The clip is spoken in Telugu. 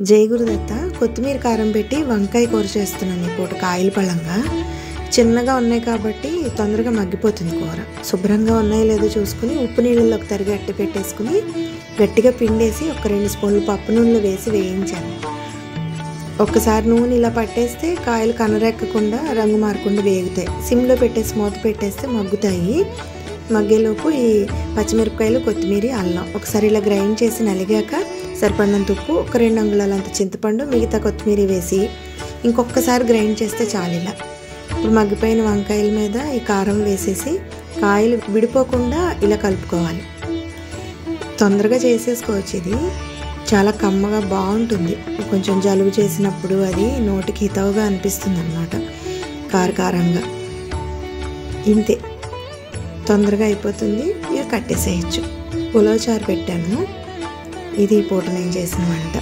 జై గురుదత్త కొత్తిమీర కారం పెట్టి వంకాయ కూర చేస్తున్నాను ఈ పూట కాయల పళ్ళంగా. చిన్నగా ఉన్నాయి కాబట్టి తొందరగా మగ్గిపోతుంది కూర. శుభ్రంగా ఉన్నాయో లేదో చూసుకుని ఉప్పు నీళ్ళలోకి తరిగి అట్టి పెట్టేసుకుని గట్టిగా పిండేసి ఒక 2 స్పూన్లు పప్పు నూనెలో వేసి వేయించాను. ఒక్కసారి నూనె ఇలా పట్టేస్తే కాయలు కనరెక్కకుండా రంగు మారకుండా వేగుతాయి. సిమ్లో పెట్టేసి మూత పెట్టేస్తే మగ్గుతాయి. మగ్గేలోపు ఈ పచ్చిమిరపకాయలు, కొత్తిమీర, అల్లం ఒకసారి ఇలా గ్రైండ్ చేసి నలిగాక సరిపడినంత ఉప్పు, ఒక 2 అంగుళాలంత చింతపండు, మిగతా కొత్తిమీర వేసి ఇంకొకసారి గ్రైండ్ చేస్తే చాలు. ఇలా ఇప్పుడు మగ్గిపోయిన వంకాయల మీద ఈ కారం వేసేసి కాయలు విడిపోకుండా ఇలా కలుపుకోవాలి. తొందరగా చేసేసుకోవచ్చు. ఇది చాలా కమ్మగా బాగుంటుంది. కొంచెం జలుబు చేసినప్పుడు అది నోటికి హితవుగా అనిపిస్తుంది అన్నమాట. కారంగా ఇంతే, తొందరగా అయిపోతుంది. ఇక కట్టేసేయచ్చు. పులావ్ చారు పెట్టాను. ఇది ఈ పూట నేను చేసిన వంట.